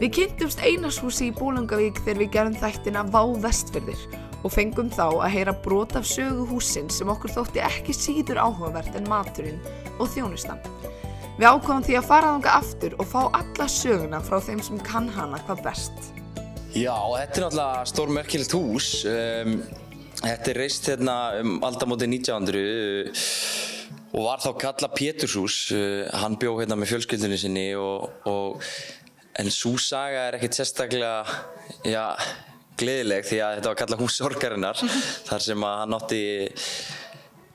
Við kynntumst Einarshúsi í Bolungarvík þegar við gerðum þættina Vá Vestfirðir og fengum þá að heyra brot af sögu hússins sem okkur þótti ekki síður áhugavert en maturinn og þjónustan. Við ákváðum því að fara þangað aftur og fá alla söguna frá þeim sem kann hana hvað best. Já, þetta náttúrulega stórmerkilegt hús. Þetta reist hérna aldamótin 1900 og var þá kallað Péturshús. Hann bjó hérna með fjölskyldunni sinni en sú saga ekkert sérstaklega gleðileg því að þetta var kallað Hús sorgarinnar þar sem að hann átti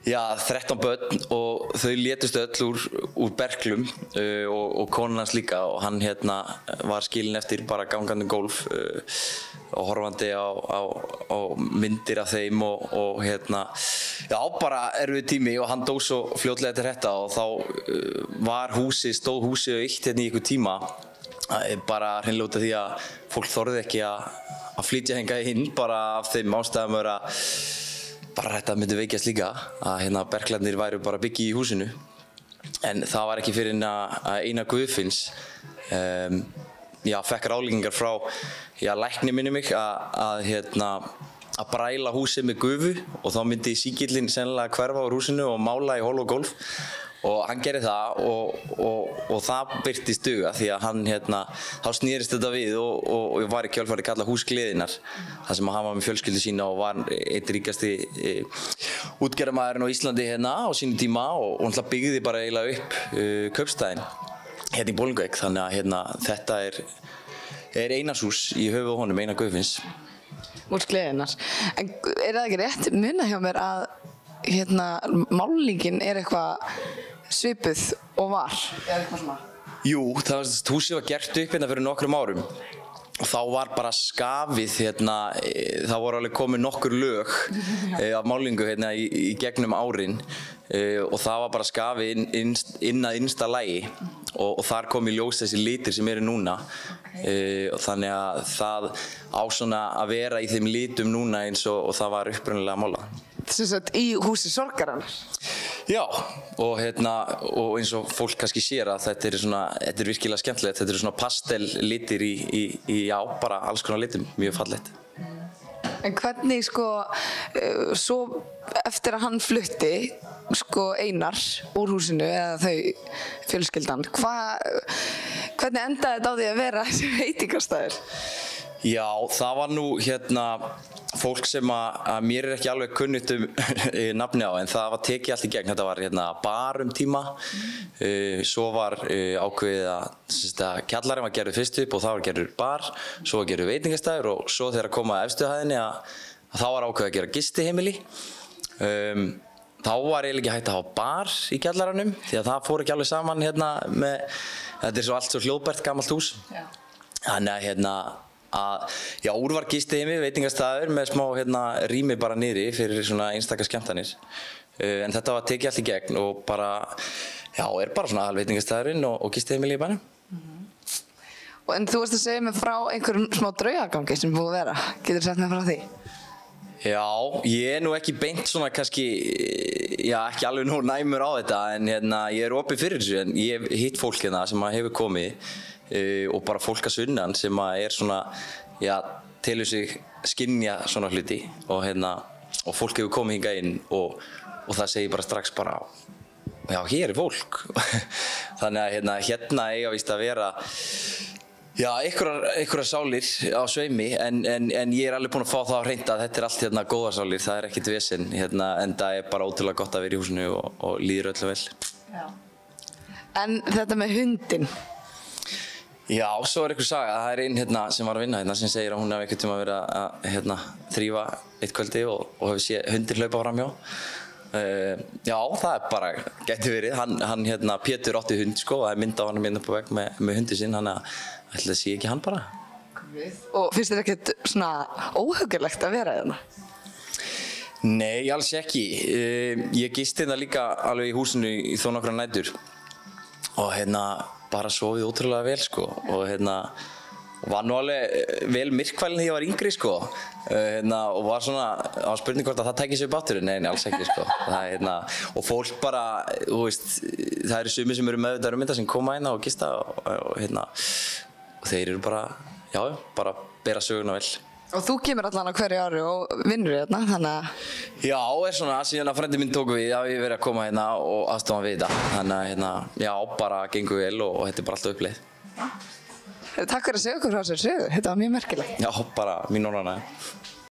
13 börn og þau létust öll úr berklum og konan hans líka og hann hérna var skilinn eftir bara gangandi gólf og horfandi á myndir af þeim og hérna bara erfið tími og hann dó svo fljótlega eftir þetta og þá stóð húsið autt hérna í einhver tíma bara hreinlega út af því að fólk þorði ekki að flytja hingað inn bara af þeim ástæðum að bara þetta myndi veikjast líka að hérna berklarnir væru bara byggi í húsinu en það var ekki fyrir að Einar Guðfinns fekk ráðleggingar frá lækni minni mig að bræla húsið með gufu og þá myndi síkillinn sennilega hverfa úr húsinu og mála í hol og gólf og hann gerði það og það birtist duga því að hann þá snýrist þetta við og var í kjölfarið kallað Hús Gleðinnar þar sem hann var með fjölskyldu sína og var einn ríkasti útgerðarmaðurinn á Íslandi á sínum tíma og hann byggði bara eiginlega upp kaupstaðinn hérna í Bolungarvík þannig að þetta er Einarshús í höfuð á honum, Einar Guðfinns. Hús Gleðinnar. En það ekki rétt munað hjá mér að málningin eitthvað svipuð og var eða eitthvað svona? Jú, húsið var gert upp hérna fyrir nokkrum árum og þá var bara skafið þá voru alveg komið nokkur lög af málningu í gegnum árin og það var bara skafið inn að innsta lagi og þar kom í ljós þessi litir sem eru núna og þannig að það á svona að vera í þeim litum núna eins og það var upprunalega málað. Sem sagt í Húsi sorgarinnar? Já, og eins og fólk kannski sér að þetta er virkilega skemmtilegt, þetta eru svona pastellitir í bara alls konar litum, mjög fallegt. En hvernig svo eftir að hann flutti Einar úr húsinu eða þau fjölskyldan, hvernig endaði þetta á því að vera þessi veitingastaður? Já, það var nú fólk sem að mér ekki alveg kunnugt nafni á en það var tekið allt í gegn, þetta var bar tíma, svo var ákveðið að kjallarinn var gerður fyrst upp og það var gerður bar, svo var gerður veitingastæður og svo þegar kom að efstu hæðinni að þá var ákveðið að gera gistiheimili. Þá var eiginlega ekki hægt að hafa bar í kjallaranum því að það fór ekki alveg saman þetta er svo allt svo hljóðbært gamalt hús. Þannig að úr var gistiheimi, veitingastæður með smá rými bara niðri fyrir svona einstaka skemmtanir. En þetta var tekið allt í gegn og bara, er bara svona veitingastæðurinn og gistiheimili í bænum. En þú varst að segja mig frá einhverjum smá draugagangi sem búið að vera. Geturðu sagt mér frá því? Já, ég er nú ekki beint svona kannski, ekki alveg nú næmur á þetta en ég er opið fyrir þessu en ég hef hitt fólk sem hefur komið og bara fólk að sunnan sem er svona, telur sig skynja svona hluti og fólk hefur komið hingað inn og það segir bara strax bara, hér er fólk. Þannig að eiga víst að vera einhverjar sálir á sveimi en ég er alveg búinn að fá það á hreint að þetta er allt góðar sálir, það er ekkert vesen en það er bara ótrúlega gott að vera í húsinu og líður öllu vel. Já. En þetta með hundinn? Já, svo er einhver saga, það er einn sem var að vinna sem segir að hún hef einhvern tíma verið að þrífa eitt kvöldi og hefur séð hundinn hlaupa framhjá. Já, það er bara, gæti verið, hann Pétur átti hund það er mynd á hann upp á vegg með hundi sinn, hann ætli að sé ekki hann bara. Og finnst þér ekkert svona óhuggulegt að vera hérna? Nei, alls ekki. Ég gisti líka alveg í húsinu í þó nokkrar nætur og bara sofið ótrúlega vel og var nú alveg vel myrkfælinn þegar ég var yngri og var svona á spurning hvort að það tæki sig upp aftur, nei, alls ekki það og fólk bara, þú veist, það eru sumir sem eru meðvitaðir um þetta sem koma og gista og þeir eru bara, já, bara bera söguna vel. Og þú kemur allan á hverju ári og vinnur hérna, þannig að... Já, svona, síðan að frendi minn tók við, já, ég verið að koma hérna og aðstofa við þetta. Þannig að, hérna, já, bara gengur vel og þetta er bara alltaf uppleið. Takk fyrir að segja okkur frá þessari sögu, þetta var mjög merkilegt. Já, bara mín orðanæði.